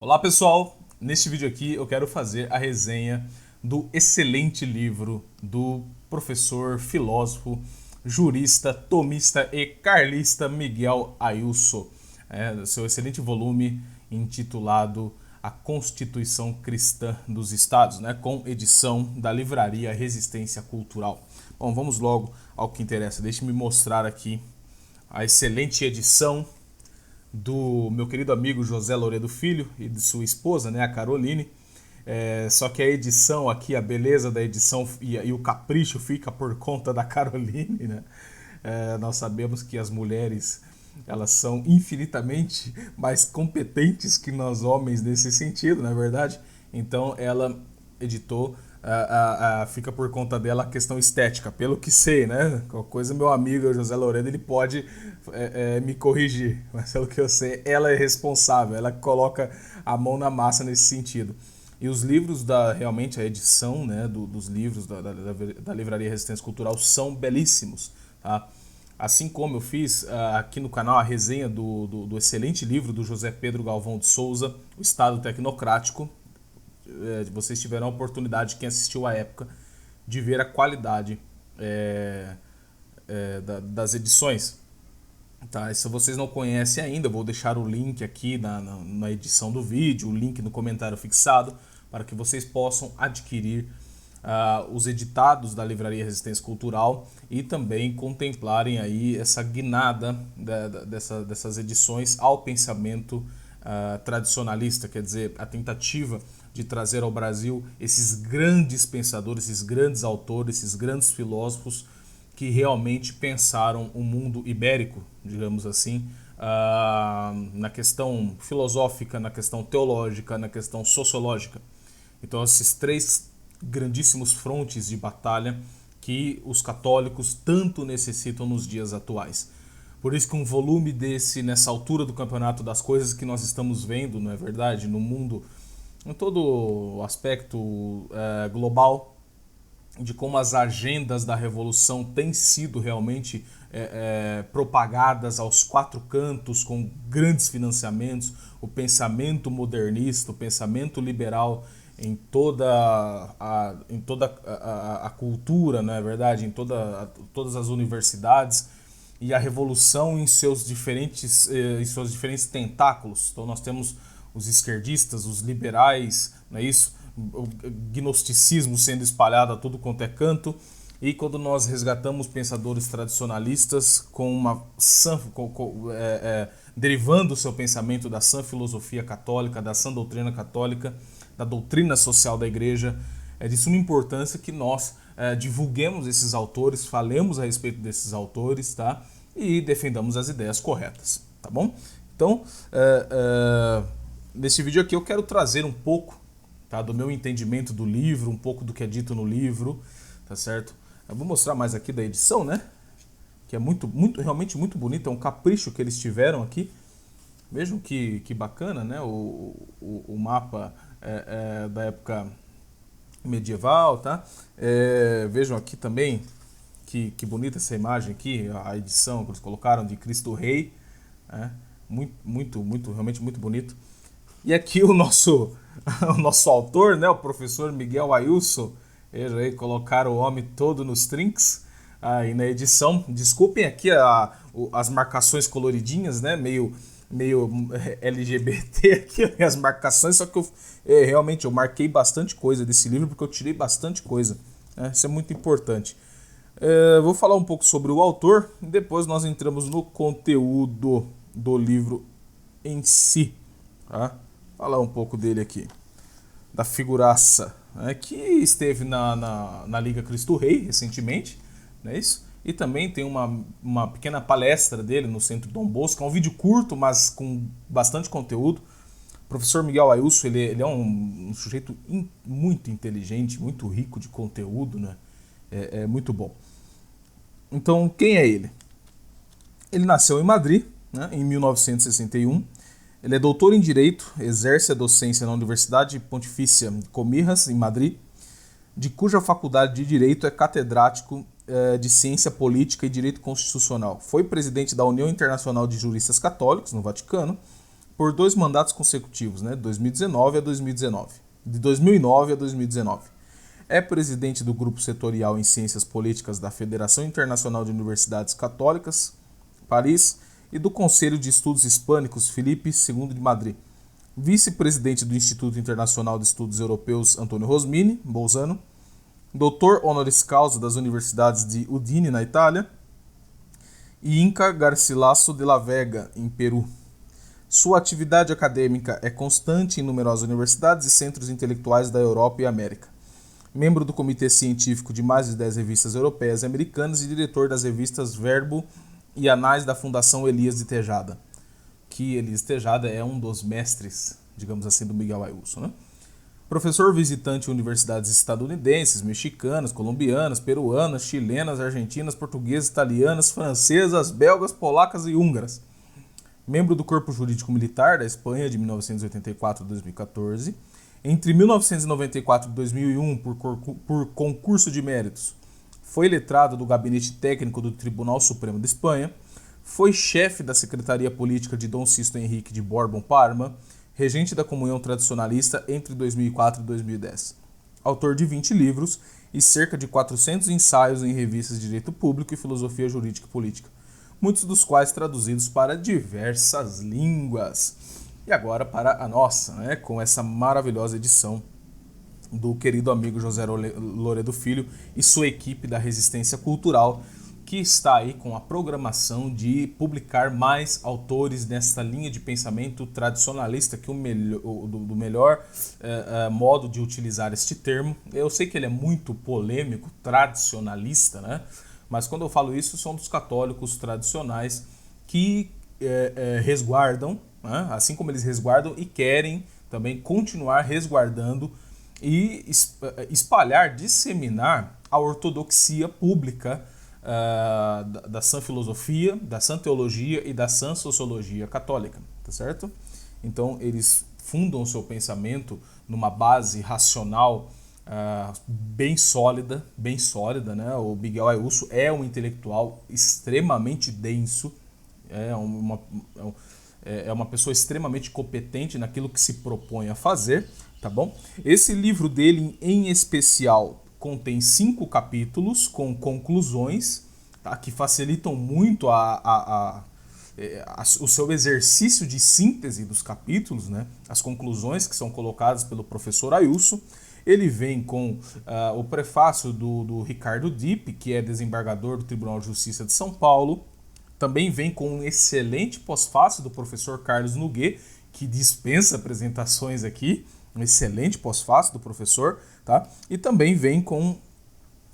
Olá pessoal, neste vídeo aqui eu quero fazer a resenha do excelente livro do professor, filósofo, jurista, tomista e carlista Miguel Ayuso. Seu excelente volume intitulado A Constituição Cristã dos Estados, com edição da livraria Resistência Cultural. Bom, vamos logo ao que interessa. Deixe-me mostrar aqui a excelente edição do meu querido amigo José Loredo Filho e de sua esposa, a Caroline. Só que a edição aqui, a beleza da edição e o capricho fica por conta da Caroline, né? Nós sabemos que as mulheres elas são infinitamente mais competentes que nós homens nesse sentido, não é verdade? Então ela editou, fica por conta dela a questão estética, pelo que sei, né? Qualquer coisa meu amigo José Loredo ele pode me corrigir, mas pelo que eu sei, ela é responsável, ela coloca a mão na massa nesse sentido. E os livros, realmente a edição, dos livros da Livraria Resistência Cultural são belíssimos, tá? Assim como eu fiz aqui no canal a resenha do excelente livro do José Pedro Galvão de Souza, O Estado Tecnocrático. Vocês tiveram a oportunidade, quem assistiu à época, de ver a qualidade das edições. Tá? E se vocês não conhecem ainda, eu vou deixar o link aqui na edição do vídeo, o link no comentário fixado, para que vocês possam adquirir os editados da Livraria Resistência Cultural e também contemplarem aí essa guinada dessas edições ao pensamento tradicionalista, quer dizer, a tentativa de trazer ao Brasil esses grandes pensadores, esses grandes autores, esses grandes filósofos que realmente pensaram o mundo ibérico, digamos assim, na questão filosófica, na questão teológica, na questão sociológica. Então, esses três grandíssimos frontes de batalha que os católicos tanto necessitam nos dias atuais. Por isso que um volume desse, nessa altura do campeonato das coisas que nós estamos vendo, não é verdade, no mundo, em todo o aspecto global, de como as agendas da revolução têm sido realmente propagadas aos quatro cantos com grandes financiamentos, o pensamento modernista, o pensamento liberal em toda a cultura, não é verdade, em todas as universidades, e a revolução em seus diferentes tentáculos. Então nós temos os esquerdistas, os liberais, não é isso? O gnosticismo sendo espalhado a tudo quanto é canto, e quando nós resgatamos pensadores tradicionalistas com uma derivando o seu pensamento da sã filosofia católica, da sã doutrina católica, da doutrina social da igreja, é de suma importância que nós divulguemos esses autores, falemos a respeito desses autores, tá? E defendamos as ideias corretas, tá bom? Então, nesse vídeo aqui eu quero trazer um pouco, tá, do meu entendimento do livro, um pouco do que é dito no livro, tá certo? Eu vou mostrar mais aqui da edição, né? Que é realmente muito bonito, é um capricho que eles tiveram aqui. Vejam que bacana, né? O mapa da época medieval, tá? Vejam aqui também que bonita essa imagem aqui, a edição que eles colocaram de Cristo Rei, né? Realmente muito bonito. E aqui o nosso autor, né, o professor Miguel Ayuso, aí colocaram o homem todo nos trinks aí na edição. Desculpem aqui as marcações coloridinhas, né, meio LGBT aqui, as marcações, só que realmente eu marquei bastante coisa desse livro, porque eu tirei bastante coisa, né, isso é muito importante. Vou falar um pouco sobre o autor, e depois nós entramos no conteúdo do livro em si, tá? Falar um pouco dele aqui, da figuraça, né, que esteve na Liga Cristo Rei recentemente, não é isso? E também tem uma pequena palestra dele no Centro Dom Bosco, é um vídeo curto, mas com bastante conteúdo. O professor Miguel Ayuso, ele é um sujeito muito inteligente, muito rico de conteúdo, né? É muito bom. Então, quem é ele? Ele nasceu em Madrid, né, em 1961. Ele é doutor em Direito, exerce a docência na Universidade Pontifícia de Comirras, em Madrid, de cuja faculdade de Direito é catedrático de Ciência Política e Direito Constitucional. Foi presidente da União Internacional de Juristas Católicos, no Vaticano, por 2 mandatos consecutivos, né, de 2019 a 2019, de 2009 a 2019. É presidente do Grupo Setorial em Ciências Políticas da Federação Internacional de Universidades Católicas, Paris, e do Conselho de Estudos Hispânicos Filipe II de Madrid. Vice-presidente do Instituto Internacional de Estudos Europeus Antônio Rosmini, Bolzano. Doutor honoris causa das universidades de Udine, na Itália, e Inca Garcilaso de la Vega, em Peru. Sua atividade acadêmica é constante em numerosas universidades e centros intelectuais da Europa e América. Membro do Comitê Científico de mais de 10 revistas europeias e americanas e diretor das revistas Verbo e Anais da Fundação Elias de Tejada, que Elias Tejada é um dos mestres, digamos assim, do Miguel Ayuso, né? Professor visitante em universidades estadunidenses, mexicanas, colombianas, peruanas, chilenas, argentinas, portuguesas, italianas, francesas, belgas, polacas e húngaras. Membro do Corpo Jurídico Militar da Espanha de 1984 a 2014. Entre 1994 e 2001, por concurso de méritos, foi letrado do Gabinete Técnico do Tribunal Supremo da Espanha. Foi chefe da Secretaria Política de Dom Sisto Henrique de Borbón Parma, regente da Comunhão Tradicionalista entre 2004 e 2010. Autor de 20 livros e cerca de 400 ensaios em revistas de Direito Público e Filosofia Jurídica e Política, muitos dos quais traduzidos para diversas línguas. E agora para a nossa, né, com essa maravilhosa edição do querido amigo José Loredo Filho e sua equipe da Resistência Cultural, que está aí com a programação de publicar mais autores nessa linha de pensamento tradicionalista, que do melhor modo de utilizar este termo. Eu sei que ele é muito polêmico, tradicionalista, né? Mas quando eu falo isso, são dos católicos tradicionais que resguardam, né? Assim como eles resguardam e querem também continuar resguardando e espalhar, disseminar a ortodoxia pública da sã filosofia, da sã teologia e da sã sociologia católica, tá certo? Então eles fundam o seu pensamento numa base racional bem sólida, né? O Miguel Ayuso é um intelectual extremamente denso, é uma pessoa extremamente competente naquilo que se propõe a fazer, tá bom? Esse livro dele, em especial, contém 5 capítulos com conclusões, tá, que facilitam muito o seu exercício de síntese dos capítulos, né? As conclusões que são colocadas pelo professor Ayuso. Ele vem com o prefácio do Ricardo Dipp, que é desembargador do Tribunal de Justiça de São Paulo. Também vem com um excelente pós-fácio do professor Carlos Noguet, que dispensa apresentações aqui, um excelente pós-fácio do professor, tá? E também vem com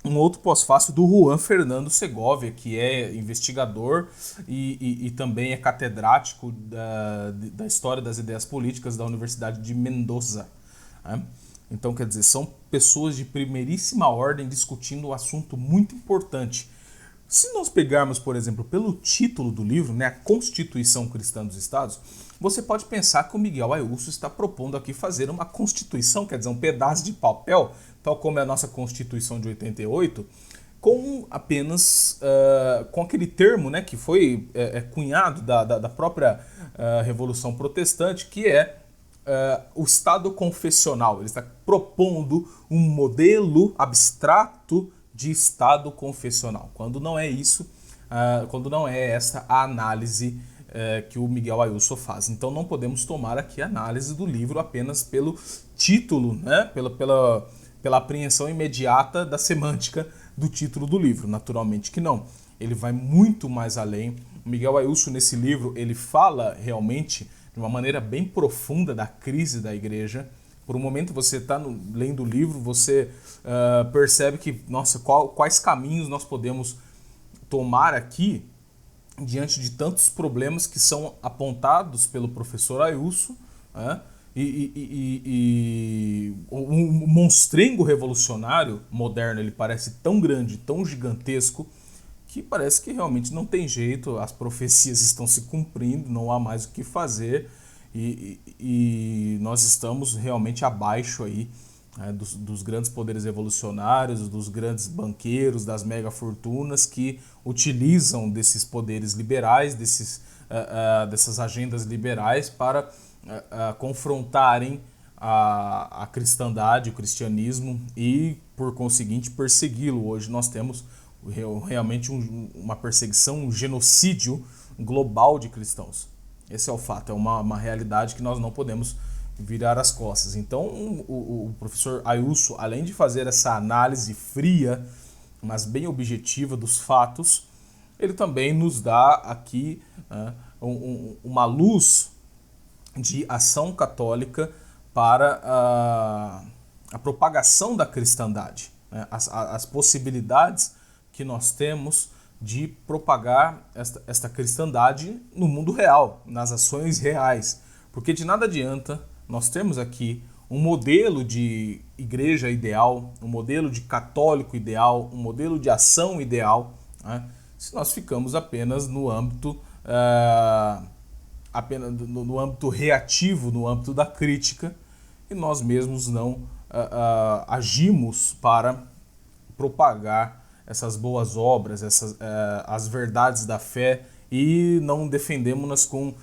um outro pós-fácio do Juan Fernando Segovia, que é investigador e também é catedrático da História das Ideias Políticas da Universidade de Mendoza, né? Então, quer dizer, são pessoas de primeiríssima ordem discutindo um assunto muito importante. Se nós pegarmos, por exemplo, pelo título do livro, né, a Constituição Cristã dos Estados, você pode pensar que o Miguel Ayuso está propondo aqui fazer uma constituição, quer dizer, um pedaço de papel, tal como é a nossa Constituição de 88, com apenas, com aquele termo, né, que foi cunhado da própria Revolução Protestante, que é o Estado confessional. Ele está propondo um modelo abstrato de Estado confessional, quando não é isso, quando não é essa a análise que o Miguel Ayuso faz. Então não podemos tomar aqui a análise do livro apenas pelo título, né? pela apreensão imediata da semântica do título do livro. Naturalmente que não. Ele vai muito mais além. O Miguel Ayuso, nesse livro, ele fala realmente de uma maneira bem profunda da crise da igreja. Por um momento você está lendo o livro, você percebe que, nossa, quais caminhos nós podemos tomar aqui diante de tantos problemas que são apontados pelo professor Ayuso, né? O monstrengo revolucionário moderno, ele parece tão grande, tão gigantesco, que parece que realmente não tem jeito, as profecias estão se cumprindo, não há mais o que fazer, e nós estamos realmente abaixo aí né, dos grandes poderes revolucionários, dos grandes banqueiros, das megafortunas que utilizam desses poderes liberais, dessas agendas liberais para confrontarem a cristandade, o cristianismo e, por conseguinte, persegui-lo. Hoje nós temos realmente uma perseguição, um genocídio global de cristãos. Esse é o fato, é uma realidade que nós não podemos virar as costas. Então, o professor Ailson, além de fazer essa análise fria, mas bem objetiva dos fatos, ele também nos dá aqui uma luz de ação católica para a propagação da cristandade, né? As possibilidades que nós temos de propagar esta cristandade no mundo real, nas ações reais. Porque de nada adianta nós termos aqui um modelo de igreja ideal, um modelo de católico ideal, um modelo de ação ideal, né, se nós ficamos apenas no âmbito no âmbito reativo, no âmbito da crítica, e nós mesmos não agimos para propagar essas boas obras, as verdades da fé, e não defendemos-nas com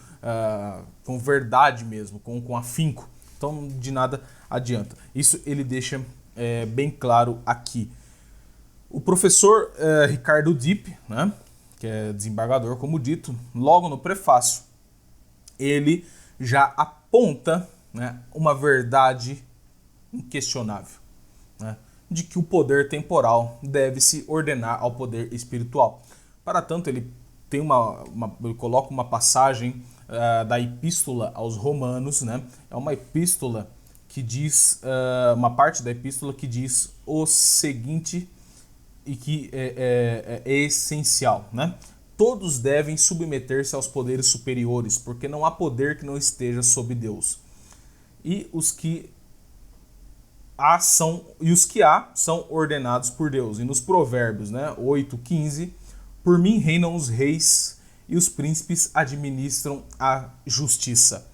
verdade mesmo, com afinco. Então, de nada adianta. Isso ele deixa bem claro aqui. O professor Ricardo Dipp, né, que é desembargador, como dito, logo no prefácio, ele já aponta, né, uma verdade inquestionável, né, de que o poder temporal deve se ordenar ao poder espiritual. Para tanto, ele tem ele coloca uma passagem da epístola aos Romanos, né? É uma epístola que diz, uma parte da epístola que diz o seguinte, e que é essencial, né? Todos devem submeter-se aos poderes superiores, porque não há poder que não esteja sob Deus. E os que há são ordenados por Deus. E nos Provérbios, né, 8:15, por mim reinam os reis e os príncipes administram a justiça.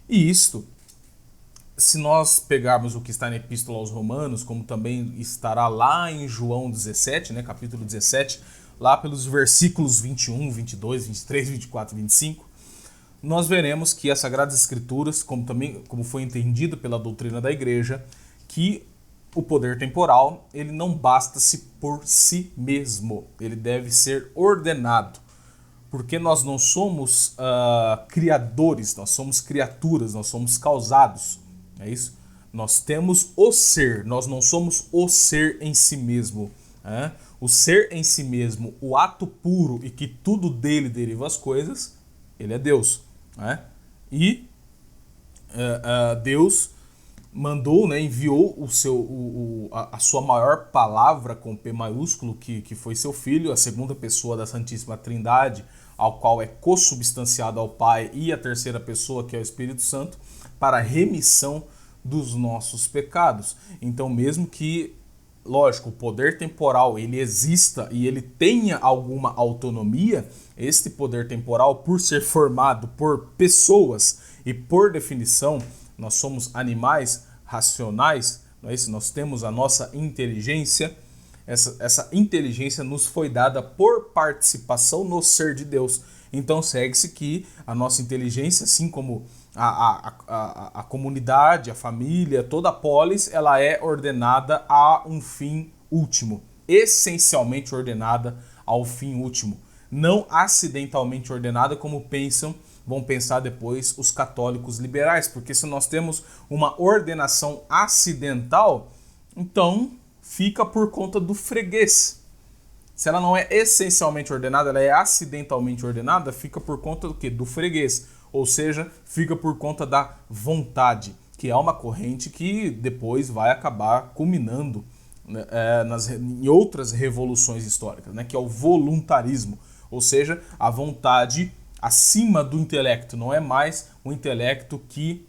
E isto, se nós pegarmos o que está na Epístola aos Romanos, como também estará lá em João 17, né, capítulo 17, lá pelos versículos 21, 22, 23, 24 e 25, nós veremos que as Sagradas Escrituras, como foi entendido pela doutrina da Igreja, que o poder temporal ele não basta-se por si mesmo, ele deve ser ordenado, porque nós não somos criadores, nós somos criaturas, nós somos causados, é isso? Nós temos o ser, nós não somos o ser em si mesmo. O ser em si mesmo, o ato puro e que tudo dele deriva as coisas, ele é Deus. E Deus mandou, né, enviou a sua maior palavra com P maiúsculo, que foi seu Filho, a segunda pessoa da Santíssima Trindade, ao qual é consubstanciado ao Pai, e a terceira pessoa, que é o Espírito Santo, para a remissão dos nossos pecados. Então, mesmo que, lógico, o poder temporal ele exista e ele tenha alguma autonomia, este poder temporal, por ser formado por pessoas e por definição, nós somos animais racionais, não é isso? Nós temos a nossa inteligência, essa inteligência nos foi dada por participação no ser de Deus. Então segue-se que a nossa inteligência, assim como a comunidade, a família, toda a polis, ela é ordenada a um fim último, essencialmente ordenada ao fim último, não acidentalmente ordenada como vão pensar depois os católicos liberais, porque se nós temos uma ordenação acidental, então fica por conta do freguês. Se ela não é essencialmente ordenada, ela é acidentalmente ordenada, fica por conta do quê? Do freguês. Ou seja, fica por conta da vontade, que é uma corrente que depois vai acabar culminando, né, em outras revoluções históricas, né, que é o voluntarismo. Ou seja, a vontade acima do intelecto. Não é mais o intelecto que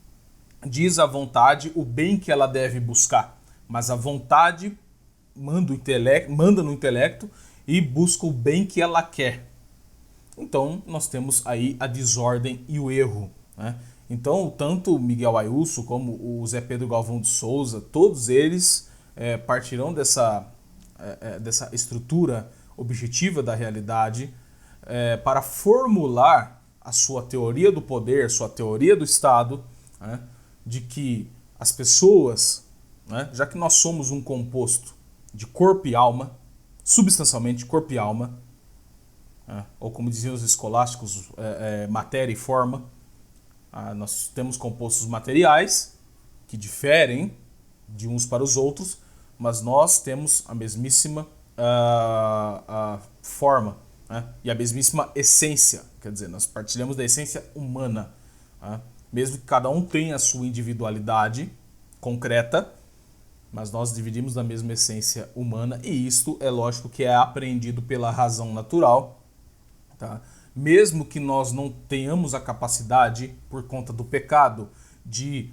diz à vontade o bem que ela deve buscar, mas a vontade manda no intelecto e busca o bem que ela quer. Então, nós temos aí a desordem e o erro, né? Então, tanto o Miguel Ayuso como o Zé Pedro Galvão de Souza, todos eles partirão dessa estrutura objetiva da realidade para formular a sua teoria do poder, sua teoria do Estado, né, de que as pessoas, né, já que nós somos um composto de corpo e alma, substancialmente corpo e alma, ou como diziam os escolásticos, matéria e forma, nós temos compostos materiais que diferem de uns para os outros, mas nós temos a mesmíssima forma, né? E a mesmíssima essência, quer dizer, nós partilhamos da essência humana, né? Mesmo que cada um tenha a sua individualidade concreta, mas nós dividimos da mesma essência humana, e isto é lógico que é apreendido pela razão natural, tá? Mesmo que nós não tenhamos a capacidade, por conta do pecado, de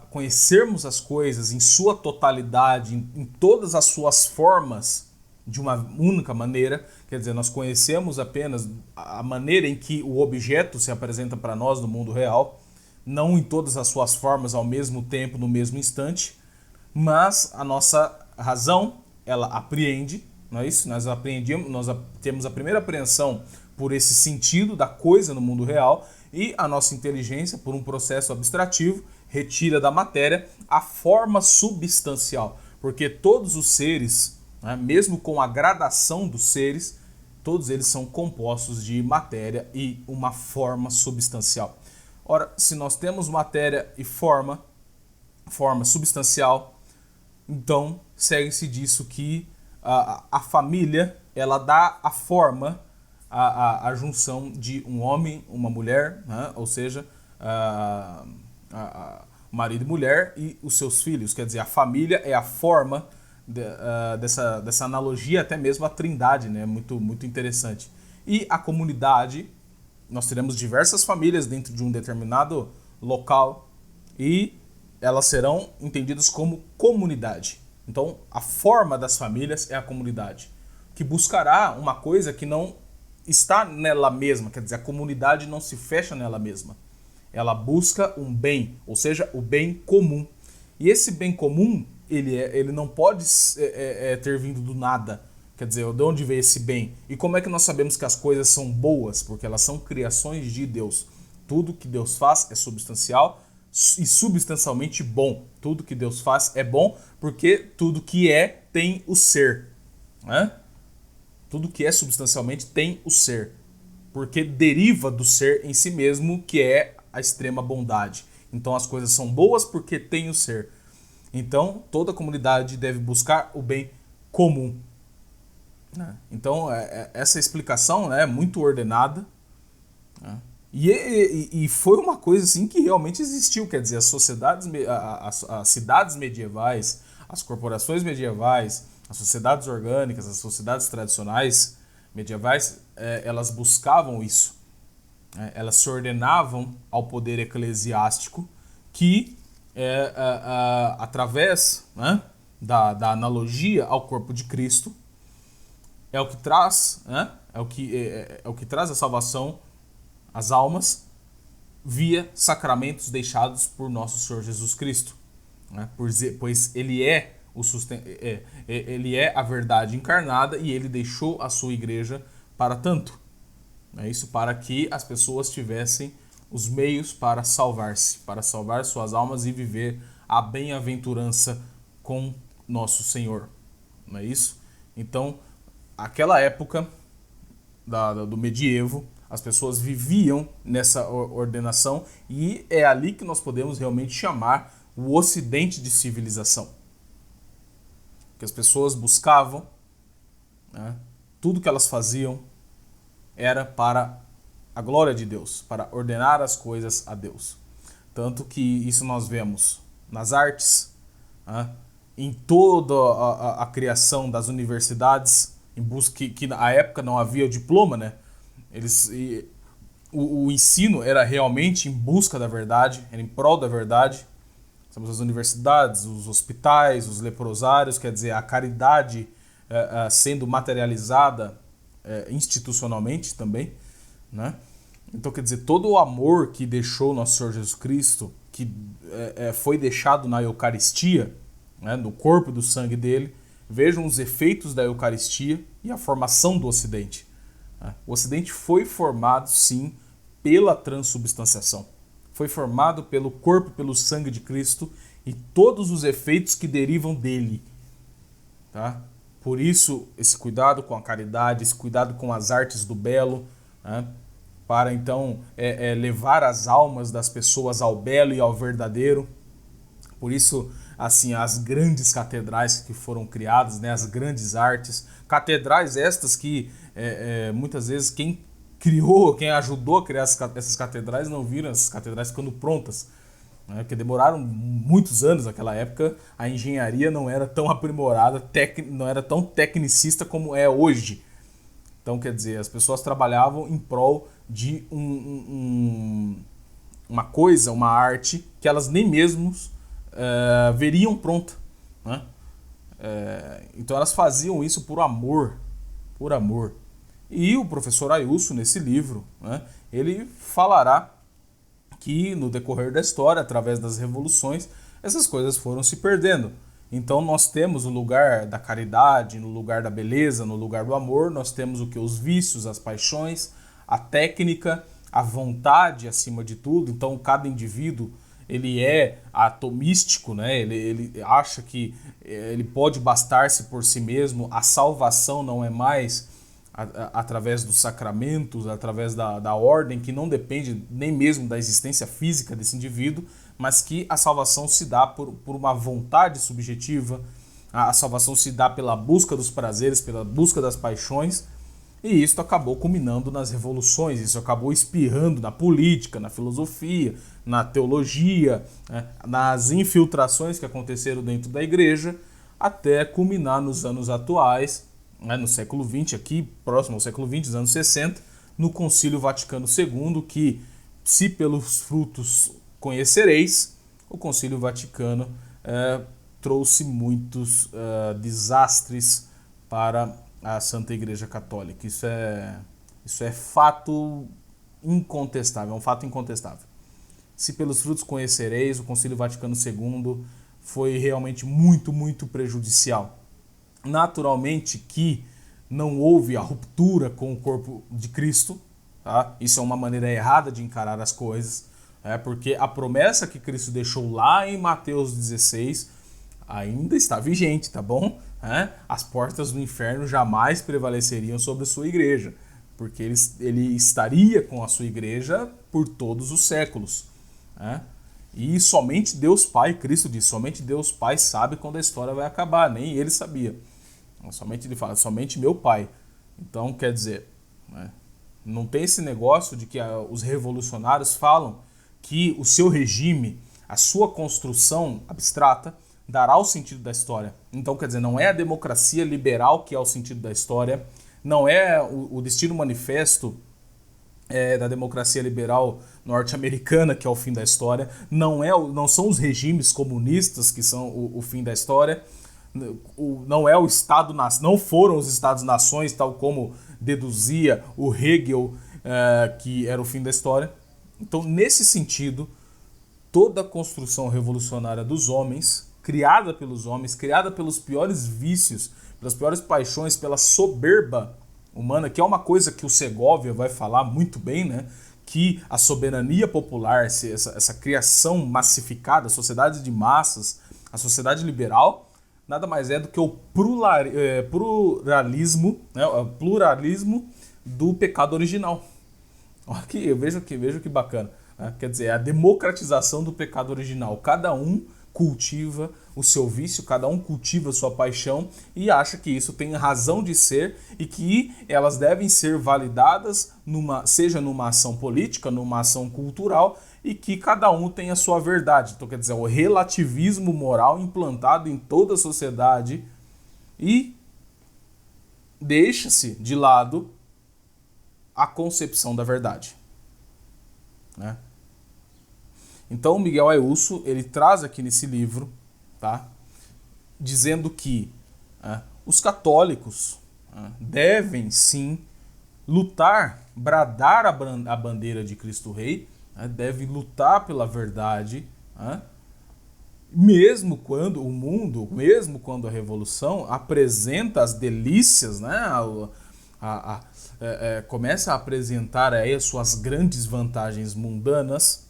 conhecermos as coisas em sua totalidade, em todas as suas formas, de uma única maneira, quer dizer, nós conhecemos apenas a maneira em que o objeto se apresenta para nós no mundo real, não em todas as suas formas ao mesmo tempo, no mesmo instante, mas a nossa razão, ela apreende, não é isso? Nós temos a primeira apreensão por esse sentido da coisa no mundo real, e a nossa inteligência, por um processo abstrativo, retira da matéria a forma substancial, porque todos os seres, né, mesmo com a gradação dos seres, todos eles são compostos de matéria e uma forma substancial. Ora, se nós temos matéria e forma substancial, então segue-se disso que a família, ela dá a forma, a junção de um homem, uma mulher, né? Ou seja, marido e mulher e os seus filhos. Quer dizer, a família é a forma dessa analogia, até mesmo a trindade, né? Muito, muito interessante. E a comunidade, nós teremos diversas famílias dentro de um determinado local e elas serão entendidas como comunidade. Então, a forma das famílias é a comunidade, que buscará uma coisa que não está nela mesma, quer dizer, a comunidade não se fecha nela mesma. Ela busca um bem, ou seja, o bem comum. E esse bem comum, ele não pode ter vindo do nada. Quer dizer, de onde veio esse bem? E como é que nós sabemos que as coisas são boas? Porque elas são criações de Deus. Tudo que Deus faz é substancial e substancialmente bom. Tudo que Deus faz é bom porque tudo que tem o ser, né? Tudo que é substancialmente tem o ser, porque deriva do ser em si mesmo, que é a extrema bondade. Então as coisas são boas porque tem o ser. Então toda a comunidade deve buscar o bem comum. Então essa explicação é muito ordenada, né? E foi uma coisa assim que realmente existiu, quer dizer, as sociedades, as cidades medievais, as corporações medievais, as sociedades orgânicas, as sociedades tradicionais medievais, elas buscavam isso. Elas se ordenavam ao poder eclesiástico que, através, né, da analogia ao corpo de Cristo, é o que traz, né, é o que traz a salvação às almas via sacramentos deixados por nosso Senhor Jesus Cristo, né, pois ele ele é a verdade encarnada e ele deixou a sua igreja para tanto. É isso, para que as pessoas tivessem os meios para salvar-se, para salvar suas almas e viver a bem-aventurança com nosso Senhor. Não é isso? Então, aquela época do medievo, as pessoas viviam nessa ordenação e é ali que nós podemos realmente chamar o ocidente de civilização. Que as pessoas buscavam, né, tudo que elas faziam era para a glória de Deus, para ordenar as coisas a Deus. Tanto que isso nós vemos nas artes, né, em toda a criação das universidades, em busca que na época não havia o diploma, né? O ensino era realmente em busca da verdade, era em prol da verdade. Temos as universidades, os hospitais, os leprosários, quer dizer, a caridade sendo materializada institucionalmente também, né? Então, quer dizer, todo o amor que deixou o nosso Senhor Jesus Cristo, que foi deixado na Eucaristia, né, no corpo e do sangue dele, vejam os efeitos da Eucaristia e a formação do Ocidente. O Ocidente foi formado, sim, pela transubstanciação. Foi formado pelo corpo e pelo sangue de Cristo e todos os efeitos que derivam dele. Tá? Por isso, esse cuidado com a caridade, esse cuidado com as artes do belo, né? Para então levar as almas das pessoas ao belo e ao verdadeiro. Por isso, assim, as grandes catedrais que foram criadas, né? As grandes artes, catedrais estas que muitas vezes quem criou, quem ajudou a criar essas catedrais não viram essas catedrais ficando prontas. Porque demoraram muitos anos naquela época, a engenharia não era tão aprimorada, não era tão tecnicista como é hoje. Então, quer dizer, as pessoas trabalhavam em prol de uma coisa, uma arte, que elas nem mesmo veriam pronta. Né? Então elas faziam isso por amor. Por amor. E o professor Ailson, nesse livro, né, ele falará que no decorrer da história, através das revoluções, essas coisas foram se perdendo. Então nós temos o lugar da caridade, no lugar da beleza, no lugar do amor, nós temos o que? Os vícios, as paixões, a técnica, a vontade acima de tudo. Então cada indivíduo ele é atomístico, né? Ele acha que ele pode bastar-se por si mesmo, a salvação não é mais através dos sacramentos, através da ordem, que não depende nem mesmo da existência física desse indivíduo, mas que a salvação se dá por uma vontade subjetiva, a salvação se dá pela busca dos prazeres, pela busca das paixões, e isso acabou culminando nas revoluções, isso acabou espirrando na política, na filosofia, na teologia, né, nas infiltrações que aconteceram dentro da igreja, até culminar nos anos atuais, no século XX, aqui próximo ao século XX, nos anos 60, no Concílio Vaticano II, que, se pelos frutos conhecereis, o Concílio Vaticano trouxe muitos desastres para a Santa Igreja Católica. Isso é fato incontestável, é um fato incontestável. Se pelos frutos conhecereis, o Concílio Vaticano II foi realmente muito, muito prejudicial. Naturalmente que não houve a ruptura com o corpo de Cristo, tá? Isso é uma maneira errada de encarar as coisas, porque a promessa que Cristo deixou lá em Mateus 16 ainda está vigente, tá bom? As portas do inferno jamais prevaleceriam sobre a sua igreja, porque ele estaria com a sua igreja por todos os séculos. E somente Deus Pai, Cristo diz, somente Deus Pai sabe quando a história vai acabar, nem ele sabia. Somente ele fala, somente meu Pai. Então, quer dizer, não tem esse negócio de que os revolucionários falam que o seu regime, a sua construção abstrata, dará o sentido da história. Então, quer dizer, não é a democracia liberal que é o sentido da história, não é o destino manifesto da democracia liberal norte-americana que é o fim da história, não são os regimes comunistas que são o fim da história, não é o Estado, não foram os Estados-nações, tal como deduzia o Hegel, que era o fim da história. Então, nesse sentido, toda a construção revolucionária dos homens, criada pelos homens, criada pelos piores vícios, pelas piores paixões, pela soberba humana, que é uma coisa que o Segovia vai falar muito bem, né? Que a soberania popular, essa criação massificada, a sociedade de massas, a sociedade liberal, nada mais é do que o pluralismo, né? O pluralismo do pecado original. Veja que bacana. Né? Quer dizer, a democratização do pecado original. Cada um cultiva o seu vício, cada um cultiva a sua paixão e acha que isso tem razão de ser e que elas devem ser validadas, seja numa ação política, numa ação cultural, e que cada um tem a sua verdade. Então, quer dizer, o relativismo moral implantado em toda a sociedade e deixa-se de lado a concepção da verdade. Né? Então, Miguel Ailson, ele traz aqui nesse livro, tá, dizendo que os católicos devem sim lutar, bradar a bandeira de Cristo Rei, né? Deve lutar pela verdade, né? Mesmo quando o mundo, mesmo quando a revolução apresenta as delícias, né? Começa a apresentar aí as suas grandes vantagens mundanas,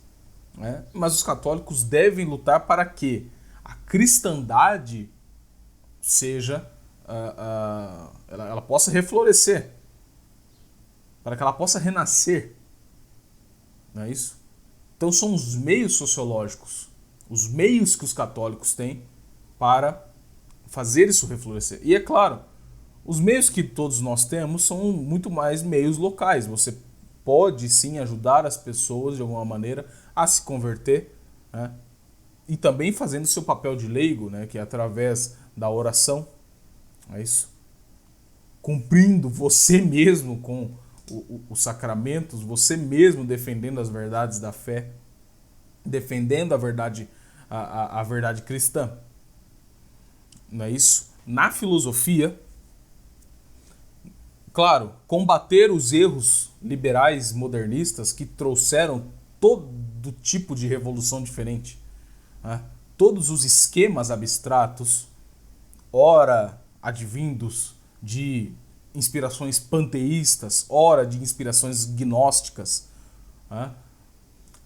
né? Mas os católicos devem lutar para que a cristandade seja, ela possa reflorescer, para que ela possa renascer, não é isso? Então são os meios sociológicos, os meios que os católicos têm para fazer isso reflorescer. E é claro, os meios que todos nós temos são muito mais meios locais. Você pode sim ajudar as pessoas de alguma maneira a se converter, né? E também fazendo seu papel de leigo, né? Que é através da oração, é isso? Cumprindo você mesmo com os sacramentos, você mesmo defendendo as verdades da fé, defendendo a verdade cristã, não é isso? Na filosofia, claro, combater os erros liberais modernistas que trouxeram todo tipo de revolução diferente, né? Todos os esquemas abstratos, ora advindos de inspirações panteístas, ora de inspirações gnósticas, né?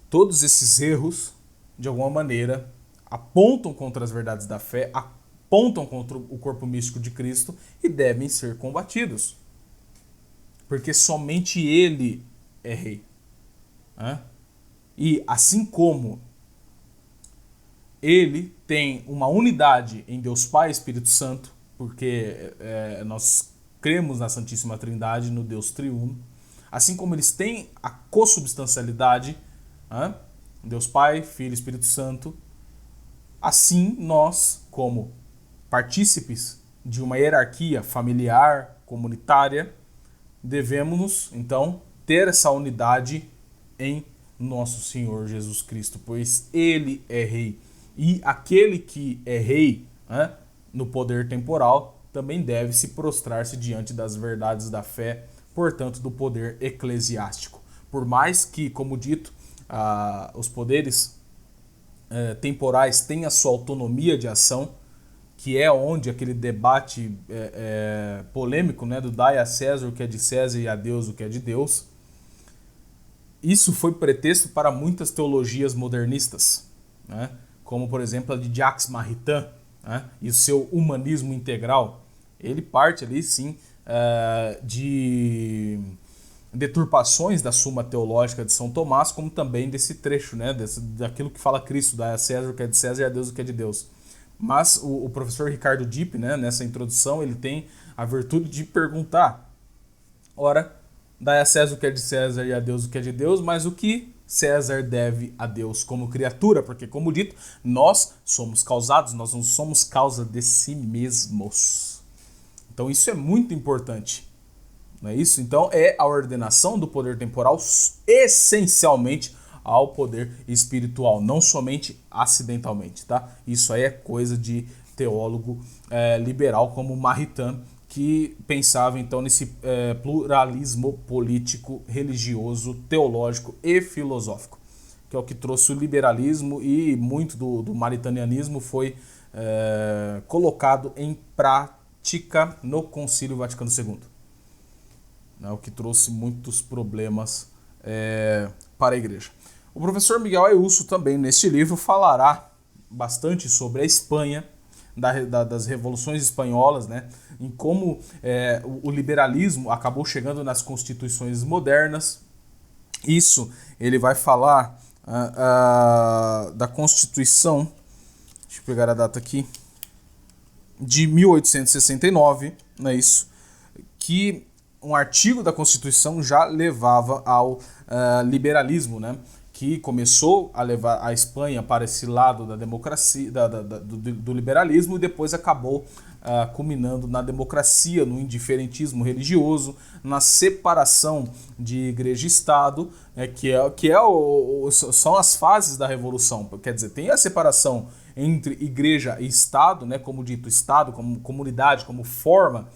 Todos esses erros, de alguma maneira, apontam contra as verdades da fé, apontam contra o corpo místico de Cristo e devem ser combatidos. Porque somente Ele é Rei. Né? E assim como Ele tem uma unidade em Deus Pai e Espírito Santo, porque nós cremos na Santíssima Trindade, no Deus Triuno, assim como eles têm a consubstancialidade, Deus Pai, Filho e Espírito Santo, assim nós, como partícipes de uma hierarquia familiar, comunitária, devemos, então, ter essa unidade em nosso Senhor Jesus Cristo, pois Ele é Rei. E aquele que é Rei, né, no poder temporal também deve se prostrar-se diante das verdades da fé, portanto, do poder eclesiástico. Por mais que, como dito, os poderes temporais têm a sua autonomia de ação, que é onde aquele debate polêmico, né, do dai a César o que é de César e a Deus o que é de Deus. Isso foi pretexto para muitas teologias modernistas, né, como, por exemplo, a de Jacques Maritain, né, e o seu humanismo integral. Ele parte ali, sim, de deturpações da Suma Teológica de São Tomás, como também desse trecho, né, daquilo que fala Cristo, dai a César o que é de César e a Deus o que é de Deus. Mas o professor Ricardo Dipp, né, nessa introdução, ele tem a virtude de perguntar: ora, dai a César o que é de César e a Deus o que é de Deus, mas o que César deve a Deus como criatura? Porque, como dito, nós somos causados, nós não somos causa de si mesmos. Então isso é muito importante, não é isso? Então é a ordenação do poder temporal essencialmente ao poder espiritual, não somente acidentalmente, tá? Isso aí é coisa de teólogo liberal como Maritain, que pensava então nesse pluralismo político, religioso, teológico e filosófico, que é o que trouxe o liberalismo, e muito do maritanianismo foi colocado em prática no Concílio Vaticano II, né, o que trouxe muitos problemas para a igreja. O professor Miguel Ayuso também, neste livro, falará bastante sobre a Espanha, das revoluções espanholas, né, em como o liberalismo acabou chegando nas constituições modernas. Isso ele vai falar da Constituição, deixa eu pegar a data aqui, de 1869, não é isso? Que um artigo da Constituição já levava ao liberalismo, né? Que começou a levar a Espanha para esse lado da democracia, do liberalismo, e depois acabou culminando na democracia, no indiferentismo religioso, na separação de igreja e Estado, são as fases da Revolução. Quer dizer, tem a separação entre igreja e Estado, né, como dito, Estado como comunidade, como forma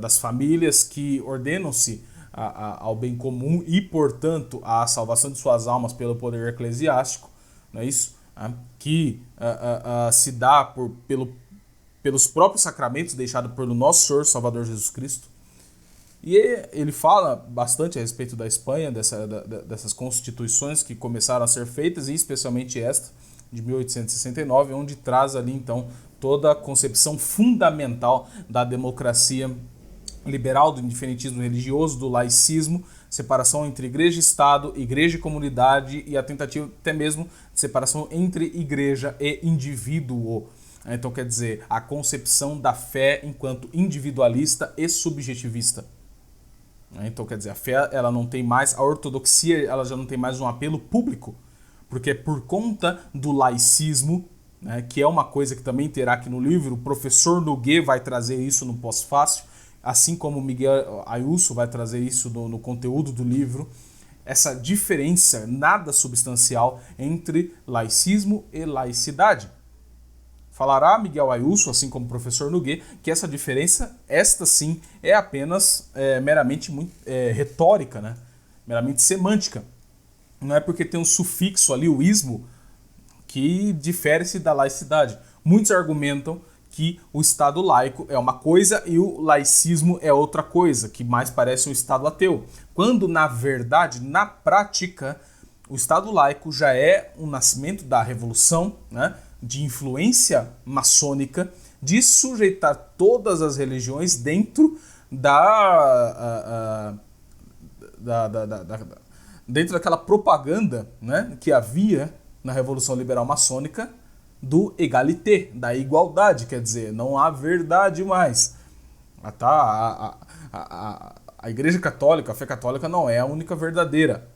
das famílias que ordenam-se ao bem comum e, portanto, à salvação de suas almas pelo poder eclesiástico, não é isso? Que se dá pelos próprios sacramentos deixados pelo nosso Senhor Salvador Jesus Cristo. E ele fala bastante a respeito da Espanha, dessas constituições que começaram a ser feitas, e especialmente esta, de 1869, onde traz ali, então, toda a concepção fundamental da democracia liberal, do indiferitismo religioso, do laicismo, separação entre igreja e Estado, igreja e comunidade, e a tentativa até mesmo de separação entre igreja e indivíduo. Então, quer dizer, a concepção da fé enquanto individualista e subjetivista. Então, quer dizer, a fé, ela não tem mais, a ortodoxia, ela já não tem mais um apelo público, porque por conta do laicismo, né, que é uma coisa que também terá aqui no livro, o professor Noguet vai trazer isso no pós-fácil, assim como o Miguel Ayuso vai trazer isso no conteúdo do livro, essa diferença nada substancial entre laicismo e laicidade. Falará Miguel Ayuso, assim como o professor Noguet, que essa diferença, esta sim, é apenas meramente retórica, né? Meramente semântica. Não é porque tem um sufixo ali, o ismo, que difere-se da laicidade. Muitos argumentam que o Estado laico é uma coisa e o laicismo é outra coisa, que mais parece um Estado ateu. Quando, na verdade, na prática, o Estado laico já é um nascimento da Revolução, né, de influência maçônica, de sujeitar todas as religiões dentro dentro daquela propaganda, né, que havia na Revolução Liberal Maçônica do égalité, da igualdade, quer dizer, não há verdade mais. A Igreja Católica, a fé católica não é a única verdadeira.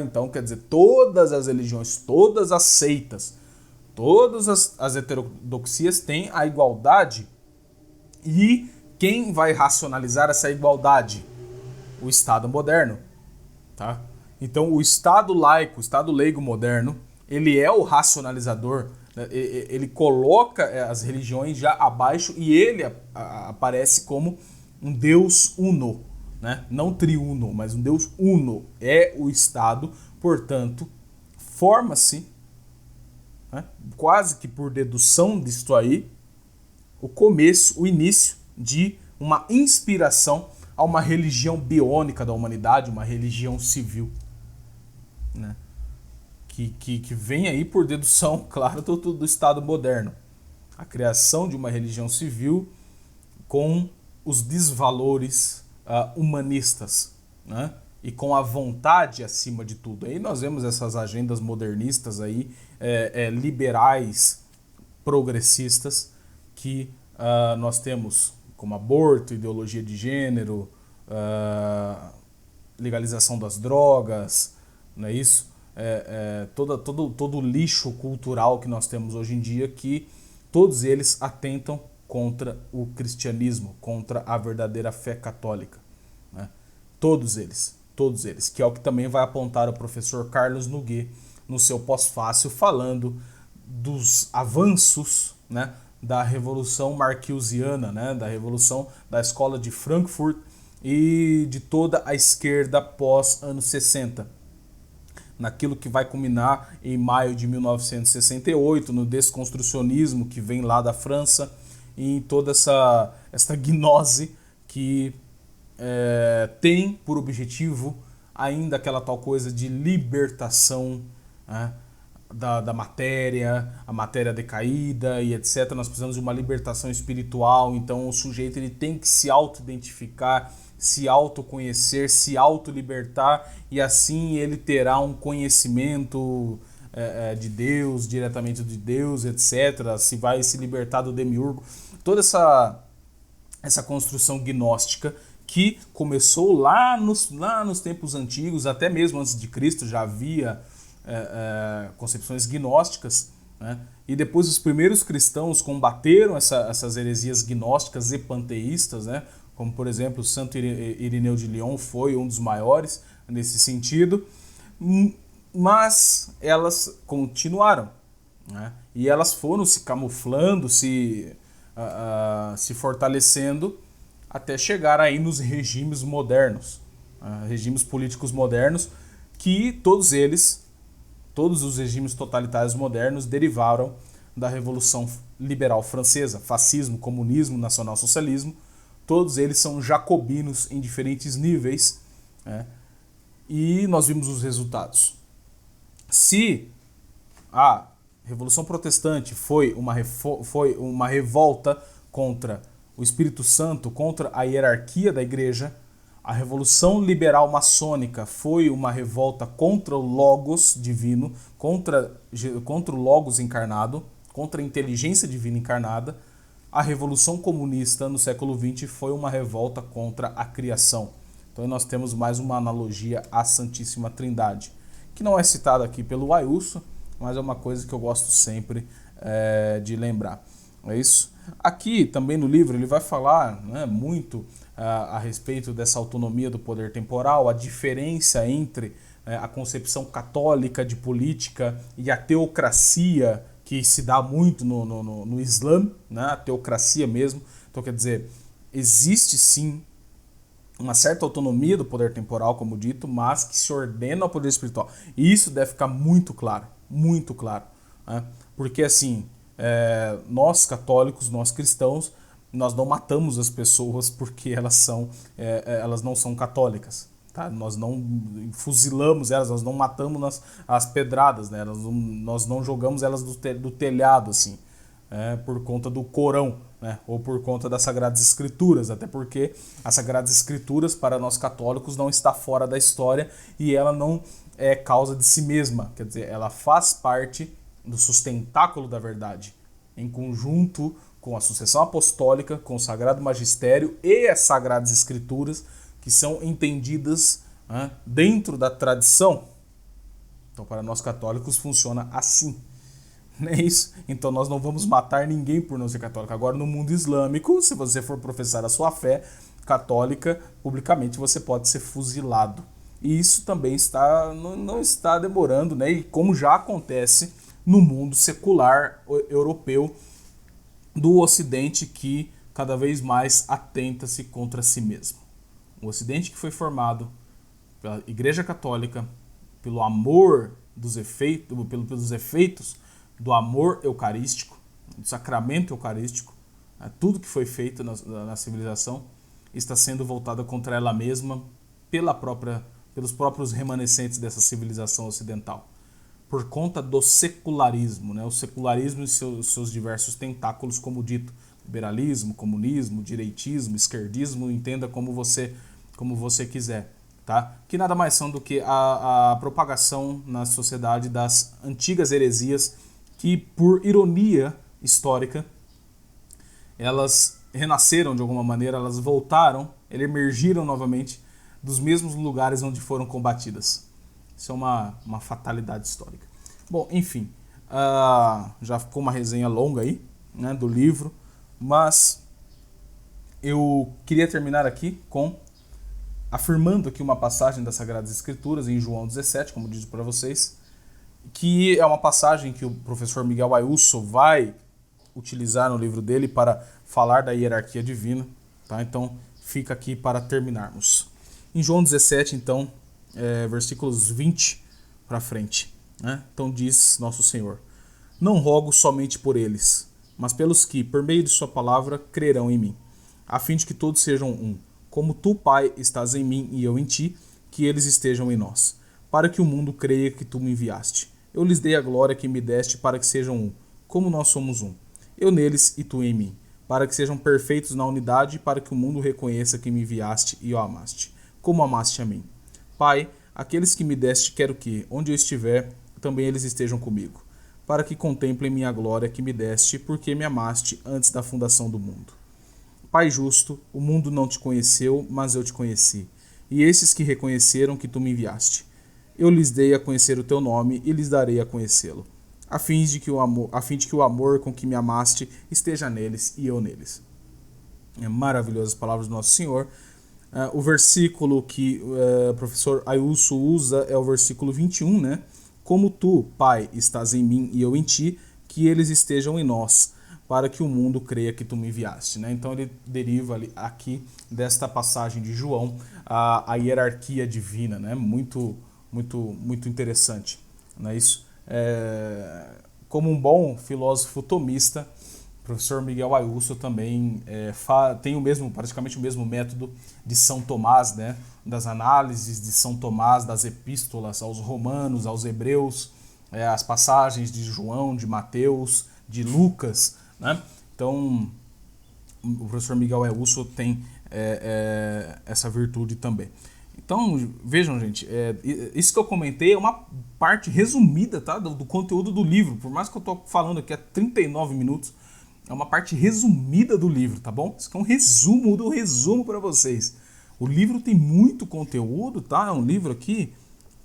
Então, quer dizer, todas as religiões, todas as seitas, todas as heterodoxias têm a igualdade. E quem vai racionalizar essa igualdade? O Estado moderno. Tá? Então, o Estado laico, o Estado leigo moderno, ele é o racionalizador, né? Ele coloca as religiões já abaixo e ele aparece como um Deus uno, né? Não triuno, mas um Deus uno. É o Estado, portanto, forma-se, né, quase que por dedução disto aí, o começo, o início de uma inspiração a uma religião biônica da humanidade, uma religião civil, né? Que vem aí por dedução, claro, do Estado moderno. A criação de uma religião civil com os desvalores humanistas, né? E com a vontade acima de tudo. Aí nós vemos essas agendas modernistas aí, liberais, progressistas, que nós temos como aborto, ideologia de gênero, legalização das drogas, não é isso? Todo o lixo cultural que nós temos hoje em dia, que todos eles atentam contra o cristianismo, contra a verdadeira fé católica, né? Todos eles, que é o que também vai apontar o professor Carlos Noguet no seu pós-fácil, falando dos avanços, né, da Revolução Marquiosiana, né, da Revolução da Escola de Frankfurt e de toda a esquerda pós-anos 60. Naquilo que vai culminar em maio de 1968, no desconstrucionismo que vem lá da França, e em toda essa gnose que tem por objetivo ainda aquela tal coisa de libertação, né, da matéria, a matéria decaída e etc. Nós precisamos de uma libertação espiritual, então o sujeito ele tem que se auto-identificar, se autoconhecer, se auto-libertar, e assim ele terá um conhecimento de Deus, diretamente de Deus, etc. Se vai se libertar do demiurgo. Toda essa construção gnóstica que começou lá nos tempos antigos, até mesmo antes de Cristo já havia concepções gnósticas, né? E depois os primeiros cristãos combateram essas heresias gnósticas e panteístas, né? Como, por exemplo, o Santo Irineu de Lyon foi um dos maiores nesse sentido, mas elas continuaram, né? E elas foram se camuflando, se fortalecendo, até chegar aí nos regimes modernos, regimes políticos modernos, que todos os regimes totalitários modernos derivaram da Revolução Liberal Francesa, fascismo, comunismo, nacionalsocialismo. Todos eles são jacobinos em diferentes níveis, né? E nós vimos os resultados. Se a Revolução Protestante foi uma revolta contra o Espírito Santo, contra a hierarquia da igreja, a Revolução Liberal Maçônica foi uma revolta contra o Logos divino, contra o Logos encarnado, contra a inteligência divina encarnada. A Revolução Comunista no século XX foi uma revolta contra a criação. Então nós temos mais uma analogia à Santíssima Trindade, que não é citada aqui pelo Ayuso, mas é uma coisa que eu gosto sempre de lembrar. É isso? Aqui também no livro ele vai falar, né, muito a respeito dessa autonomia do poder temporal, a diferença entre a concepção católica de política e a teocracia, que se dá muito no Islã, né, a teocracia mesmo. Então, quer dizer, existe sim uma certa autonomia do poder temporal, como dito, mas que se ordena ao poder espiritual. E isso deve ficar muito claro, né? Porque assim, nós católicos, nós cristãos, nós não matamos as pessoas porque elas não são católicas. Tá? Nós não fuzilamos elas, nós não matamos as pedradas, né? Nós não jogamos elas do telhado, assim, por conta do Corão, né? Ou por conta das Sagradas Escrituras, até porque as Sagradas Escrituras, para nós católicos, não está fora da história e ela não é causa de si mesma, quer dizer, ela faz parte do sustentáculo da verdade, em conjunto com a sucessão apostólica, com o Sagrado Magistério e as Sagradas Escrituras, que são entendidas dentro da tradição. Então, para nós católicos, funciona assim. Não é isso? Então, nós não vamos matar ninguém por não ser católico. Agora, no mundo islâmico, se você for professar a sua fé católica, publicamente você pode ser fuzilado. E isso também não está demorando, né? E como já acontece no mundo secular europeu do Ocidente, que cada vez mais atenta-se contra si mesmo. O Ocidente que foi formado pela Igreja Católica, pelo amor pelos efeitos do amor eucarístico, do sacramento eucarístico, tudo que foi feito na civilização está sendo voltado contra ela mesma pelos próprios remanescentes dessa civilização ocidental, por conta do secularismo, né? O secularismo e seus diversos tentáculos, como dito, liberalismo, comunismo, direitismo, esquerdismo, entenda como você quiser, tá? Que nada mais são do que a propagação na sociedade das antigas heresias que, por ironia histórica, elas renasceram de alguma maneira, elas voltaram, elas emergiram novamente dos mesmos lugares onde foram combatidas. Isso é uma fatalidade histórica. Bom, enfim, já ficou uma resenha longa aí, né, do livro, mas eu queria terminar aqui afirmando aqui uma passagem das Sagradas Escrituras em João 17, como disse para vocês, que é uma passagem que o professor Miguel Ayuso vai utilizar no livro dele para falar da hierarquia divina, tá? Então fica aqui para terminarmos. Em João 17, então, versículos 20 para frente, né? Então diz nosso Senhor: não rogo somente por eles, mas pelos que, por meio de sua palavra, crerão em mim, a fim de que todos sejam um, como tu, Pai, estás em mim e eu em ti, que eles estejam em nós, para que o mundo creia que tu me enviaste. Eu lhes dei a glória que me deste para que sejam um, como nós somos um, eu neles e tu em mim, para que sejam perfeitos na unidade, para que o mundo reconheça que me enviaste e o amaste, como amaste a mim. Pai, aqueles que me deste quero que, onde eu estiver, também eles estejam comigo, para que contemplem minha glória que me deste, porque me amaste antes da fundação do mundo. Pai justo, o mundo não te conheceu, mas eu te conheci, e esses que reconheceram que tu me enviaste. Eu lhes dei a conhecer o teu nome e lhes darei a conhecê-lo, a fim de que o amor com que me amaste esteja neles e eu neles. É maravilhoso as palavras do Nosso Senhor. O versículo que o professor Ayuso usa é o versículo 21, né? Como tu, Pai, estás em mim e eu em ti, que eles estejam em nós, para que o mundo creia que tu me enviaste, né? Então ele deriva ali, aqui desta passagem de João a hierarquia divina, né? Muito interessante, não é isso? Como um bom filósofo tomista, o professor Miguel Ayuso também tem praticamente o mesmo método de São Tomás, né? Das análises de São Tomás, das epístolas aos romanos, aos hebreus, as passagens de João, de Mateus, de Lucas, né? Então, o professor Miguel Ayuso tem essa virtude também. Então, vejam, gente, isso que eu comentei é uma parte resumida, tá, do conteúdo do livro. Por mais que eu tô falando aqui há 39 minutos, é uma parte resumida do livro, tá bom? Isso aqui é um resumo do resumo para vocês. O livro tem muito conteúdo, tá? É um livro aqui,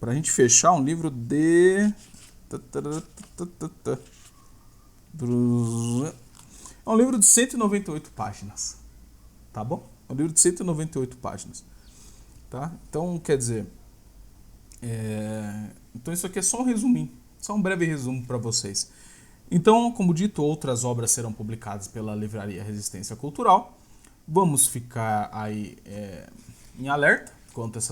pra gente fechar, um livro de... É um livro de 198 páginas, tá bom? É um livro de 198 páginas, tá? Então, quer dizer... Então isso aqui é só um resuminho, só um breve resumo para vocês. Então, como dito, outras obras serão publicadas pela Livraria Resistência Cultural. Vamos ficar aí em alerta quanto a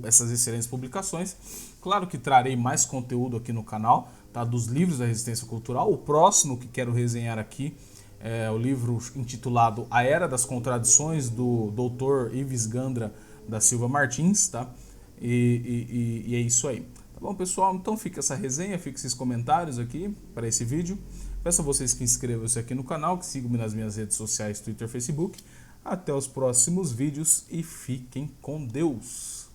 essas excelentes publicações. Claro que trarei mais conteúdo aqui no canal, tá, dos livros da Resistência Cultural. O próximo que quero resenhar aqui é o livro intitulado A Era das Contradições, do Dr. Ives Gandra da Silva Martins, tá? E é isso aí. Tá bom, pessoal? Então fica essa resenha, fica esses comentários aqui para esse vídeo. Peço a vocês que inscrevam-se aqui no canal, que sigam-me nas minhas redes sociais, Twitter, Facebook. Até os próximos vídeos e fiquem com Deus!